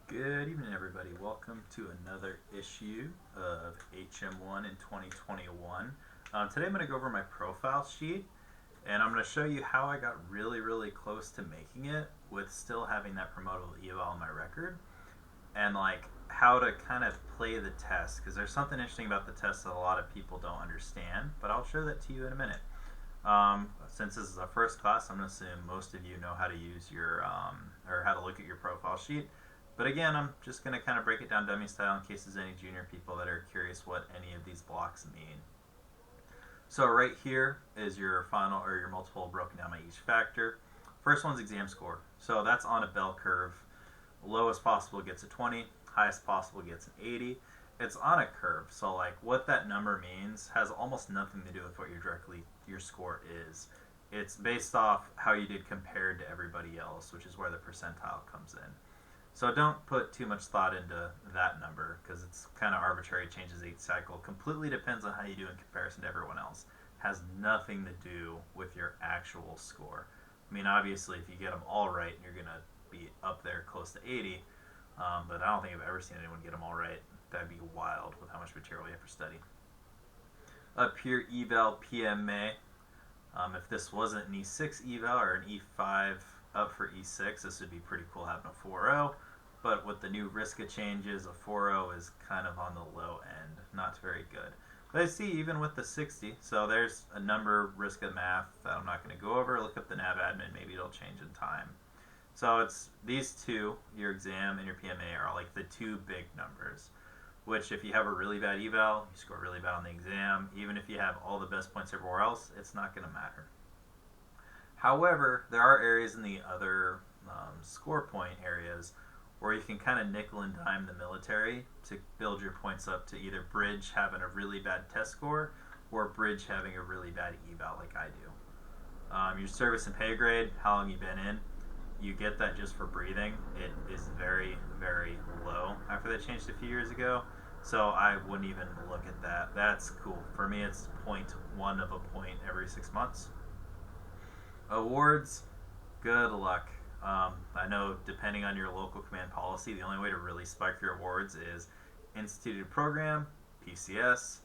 Good evening, everybody. Welcome to another issue of HM1 in 2021. Today I'm going to go over my profile sheet and I'm going to show you how I got really close to making it with still having that promotable eval on my record, and like how to kind of play the test, because there's something interesting about the test that a lot of people don't understand, but I'll show that to you in a minute. Since this is our first class, I'm going to assume most of you know how to use your or how to look at your profile sheet. But again, I'm just going to kind of break it down dummy style in case there's any junior people that are curious what any of these blocks mean. So right here is your final or your multiple broken down by each factor. First one's exam score. So that's on a bell curve. Lowest possible gets a 20, highest possible gets an 80. It's on a curve, so like what that number means has almost nothing to do with what your score is. It's based off how you did compared to everybody else, which is where the percentile comes in. So don't put too much thought into that number because it's kind of arbitrary, changes each cycle. Completely depends on how you do in comparison to everyone else. Has nothing to do with your actual score. I mean, obviously, if you get them all right, you're going to be up there close to 80. But I don't think I've ever seen anyone get them all right. That'd be wild with how much material you have to study. Up here, eval PMA. If this wasn't an E6 eval or an E5 up for E6, this would be pretty cool having a 4.0. But with the new RISCA changes, a 4.0 is kind of on the low end. Not very good. But I see even with the 60, so there's a number RISCA math that I'm not going to go over. Look up the nav admin, maybe it'll change in time. So it's these two, your exam and your PMA, are like the two big numbers, which if you have a really bad eval, you score really bad on the exam, even if you have all the best points everywhere else, it's not going to matter. However, there are areas in the other score point areas where you can kind of nickel and dime the military to build your points up to either bridge having a really bad test score or bridge having a really bad eval like I do. Your service and pay grade, how long you've been in, you get that just for breathing. It is very low after they changed a few years ago, so I wouldn't even look at that. That's cool. For me, it's 0.1 of a point every 6 months. Awards, good luck. I know depending on your local command policy, the only way to really spike your awards is instituted program, PCS,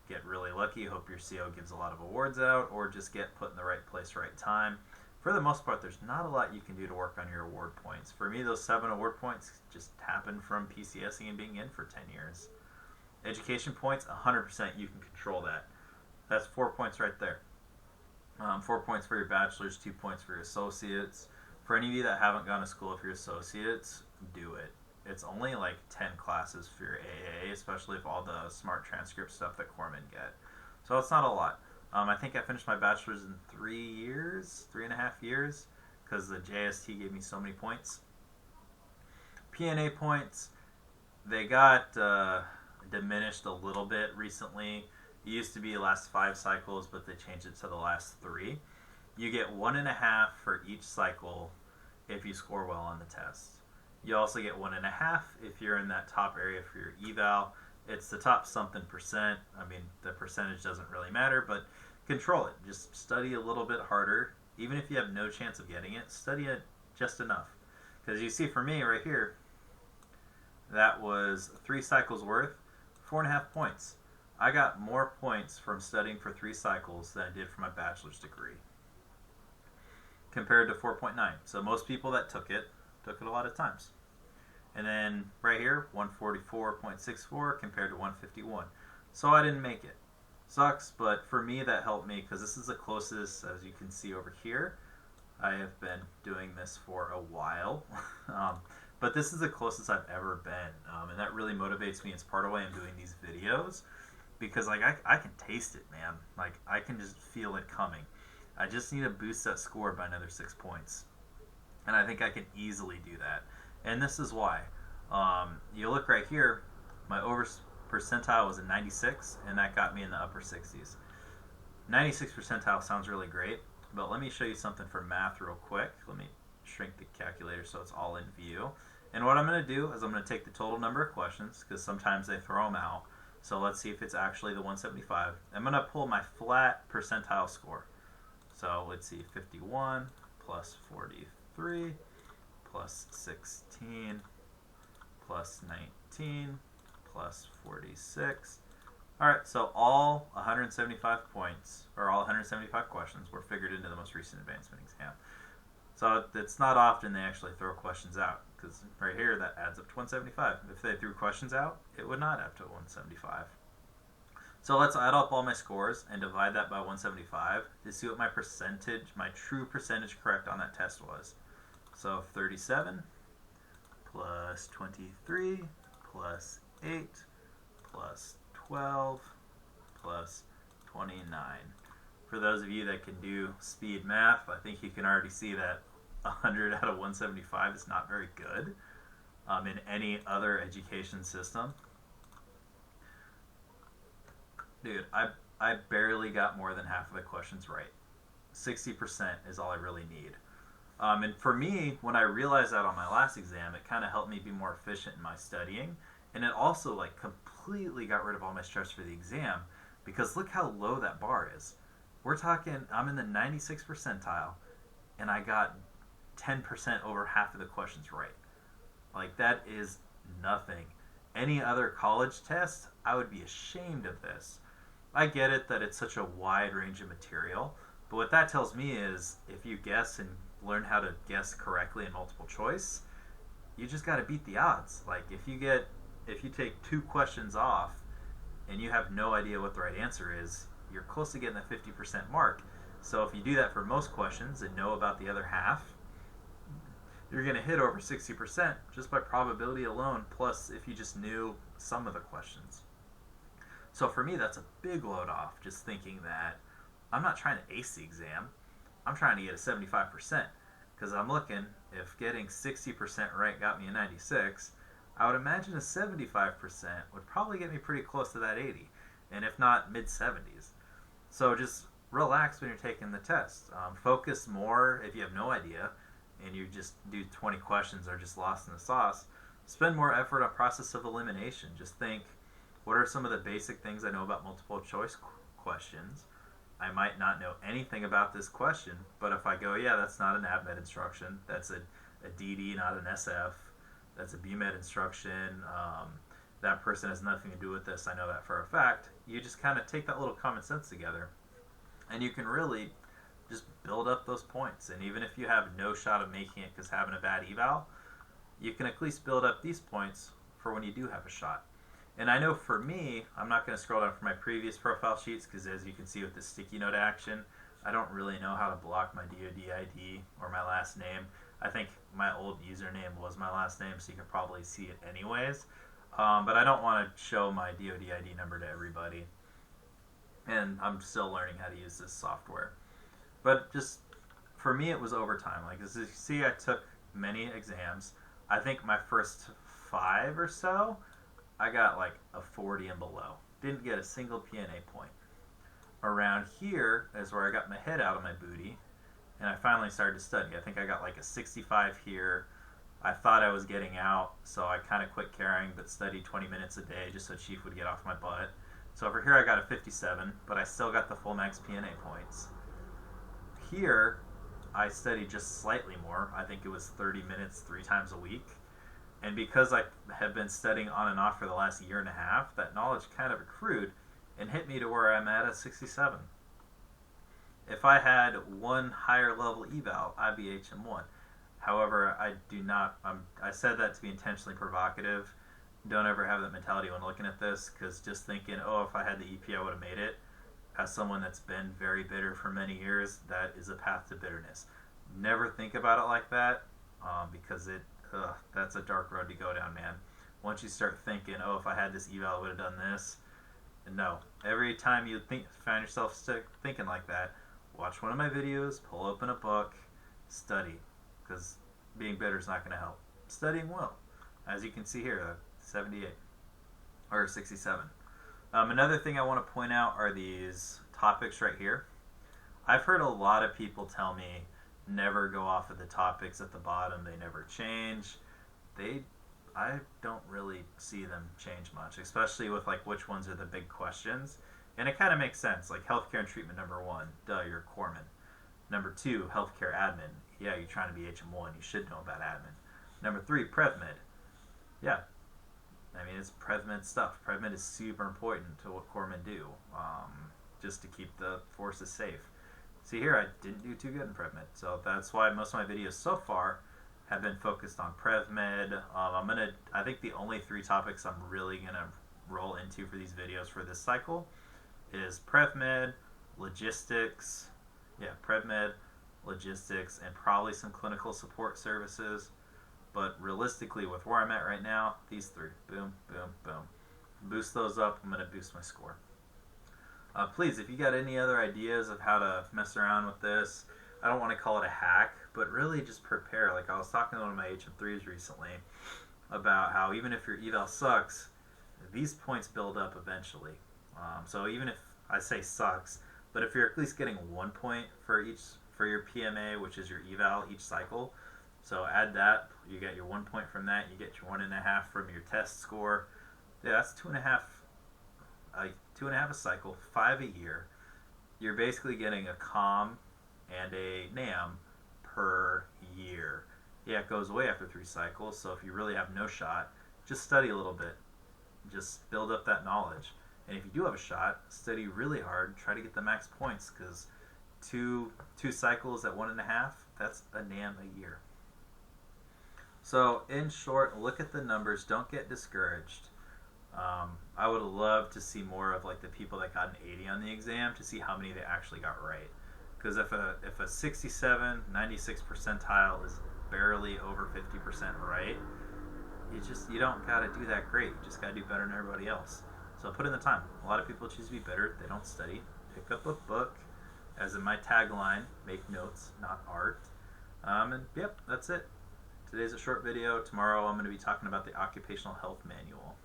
get really lucky, hope your CO gives a lot of awards out, or just get put in the right place, right time. For the most part, there's not a lot you can do to work on your award points. For me, those 7 award points just happen from PCSing and being in for 10 years. Education points, 100% you can control that. That's 4 points right there. 4 points for your bachelor's, 2 points for your associates. For any of you that haven't gone to school for your associates, do it. It's only like 10 classes for your AA, especially if all the smart transcript stuff that corpsmen get. So it's not a lot. I think I finished my bachelor's in 3.5 years, because the JST gave me so many points. PNA points, they got diminished a little bit recently. It used to be the last 5 cycles, but they changed it to the last 3. You get 1.5 for each cycle if you score well on the test. You also get 1.5 if you're in that top area for your eval. It's the top something percent. I mean, the percentage doesn't really matter, but control it. Just study a little bit harder. Even if you have no chance of getting it, study it just enough. Because you see for me right here, that was 3 cycles worth, 4.5 points. I got more points from studying for 3 cycles than I did for my bachelor's degree, compared to 4.9. So most people that took it a lot of times. And then right here, 144.64 compared to 151. So I didn't make it. Sucks, but for me that helped me because this is the closest, as you can see over here. I have been doing this for a while. But this is the closest I've ever been. And that really motivates me. It's part of why I'm doing these videos. Because like I can taste it, man. Like I can just feel it coming. I just need to boost that score by another 6 points. And I think I can easily do that. And this is why. You look right here, my over percentile was a 96, and that got me in the upper 60s. 96 percentile sounds really great, but let me show you something for math real quick. Let me shrink the calculator so it's all in view. And what I'm going to do is I'm going to take the total number of questions, because sometimes they throw them out. So let's see if it's actually the 175. I'm going to pull my flat percentile score. So let's see, 51 plus 43 plus 16 plus 19 plus 46. All right, so all 175 points, or all 175 questions, were figured into the most recent advancement exam. So it's not often they actually throw questions out, because right here that adds up to 175. If they threw questions out, it would not add up to 175. So let's add up all my scores and divide that by 175 to see what my true percentage correct on that test was. So 37 plus 23 plus 8 plus 12 plus 29. For those of you that can do speed math, I think you can already see that 100 out of 175 is not very good in any other education system. Dude, I barely got more than half of the questions right. 60% is all I really need. And for me, when I realized that on my last exam, it kind of helped me be more efficient in my studying. And it also like completely got rid of all my stress for the exam, because look how low that bar is. We're talking, I'm in the 96th percentile, and I got 10% over half of the questions right. Like, that is nothing. Any other college test, I would be ashamed of this. I get it that it's such a wide range of material, but what that tells me is if you guess and learn how to guess correctly in multiple choice, you just got to beat the odds. Like, if you take 2 questions off and you have no idea what the right answer is, you're close to getting the 50% mark. So if you do that for most questions and know about the other half, you're going to hit over 60% just by probability alone, plus if you just knew some of the questions. So for me, that's a big load off, just thinking that I'm not trying to ace the exam. I'm trying to get a 75%, because I'm looking, if getting 60% right got me a 96, I would imagine a 75% would probably get me pretty close to that 80, and if not, mid-70s. So just relax when you're taking the test. Focus more if you have no idea, and you just do 20 questions or just lost in the sauce. Spend more effort on process of elimination. Just think, what are some of the basic things I know about multiple choice questions? I might not know anything about this question, but if I go, yeah, that's not an ABMED instruction, that's a DD, not an SF, that's a BMED instruction, that person has nothing to do with this, I know that for a fact. You just kind of take that little common sense together, and you can really just build up those points. And even if you have no shot of making it because having a bad eval, you can at least build up these points for when you do have a shot. And I know for me, I'm not going to scroll down for my previous profile sheets, because as you can see with the sticky note action, I don't really know how to block my DoD ID or my last name. I think my old username was my last name, so you can probably see it anyways. But I don't want to show my DoD ID number to everybody. And I'm still learning how to use this software. But just, for me, it was overtime. Like, as you see, I took many exams. I think my first 5 or so, I got like a 40 and below. Didn't get a single PNA point. Around here is where I got my head out of my booty, and I finally started to study. I think I got like a 65 here. I thought I was getting out, so I kind of quit caring, but studied 20 minutes a day just so Chief would get off my butt. So over here I got a 57, but I still got the full max PNA points. Here, I studied just slightly more. I think it was 30 minutes 3 times a week. And because I have been studying on and off for the last year and a half, that knowledge kind of accrued and hit me to where I'm at 67. If I had one higher level eval, I'd be HM1. However, I do not. I said that to be intentionally provocative. Don't ever have that mentality when looking at this, because just thinking, oh, if I had the EP, I would have made it. As someone that's been very bitter for many years, that is a path to bitterness. Never think about it like that, because that's a dark road to go down, man. Once you start thinking, oh, if I had this eval, I would have done this. And no, every time you find yourself thinking like that, watch one of my videos, pull open a book, study, because being bitter is not going to help. Studying will. As you can see here, 78 or 67. Another thing I want to point out are these topics right here. I've heard a lot of people tell me never go off of the topics at the bottom. They never change. I don't really see them change much, especially with like which ones are the big questions. And it kind of makes sense. Like healthcare and treatment, number 1, duh, you're a corpsman. Number 2, healthcare admin. Yeah, you're trying to be HM1. You should know about admin. Number 3, PrevMed. Yeah, I mean, it's PrevMed stuff. PrevMed is super important to what corpsmen do, just to keep the forces safe. See here, I didn't do too good in PrevMed, so that's why most of my videos so far have been focused on PrevMed. I think the only 3 topics I'm really gonna roll into for these videos for this cycle is PrevMed, logistics, PrevMed, logistics, and probably some clinical support services. But realistically, with where I'm at right now, these 3, boom, boom, boom. Boost those up, I'm gonna boost my score. Please, if you got any other ideas of how to mess around with this, I don't want to call it a hack, but really just prepare. Like I was talking to one of my HM3s recently about how even if your eval sucks, these points build up eventually. So even if I say sucks, but if you're at least getting 1 point for your PMA, which is your eval each cycle, so add that, you get your 1 point from that, you get your 1.5 from your test score. Yeah, that's 2.5. 2.5 a cycle, 5 a year. You're basically getting a comm and a NAM per year. Yeah, it goes away after 3 cycles, so if you really have no shot, just study a little bit. Just build up that knowledge. And if you do have a shot, study really hard, try to get the max points, because two cycles at 1.5, that's a NAM a year. So in short, look at the numbers, don't get discouraged. I would love to see more of like the people that got an 80 on the exam to see how many they actually got right. Because if a 67, 96 percentile is barely over 50% right, you don't got to do that great. You just got to do better than everybody else. So put in the time. A lot of people choose to be bitter. They don't study. Pick up a book. As in my tagline, make notes, not art. And yep, that's it. Today's a short video. Tomorrow I'm going to be talking about the Occupational Health Manual.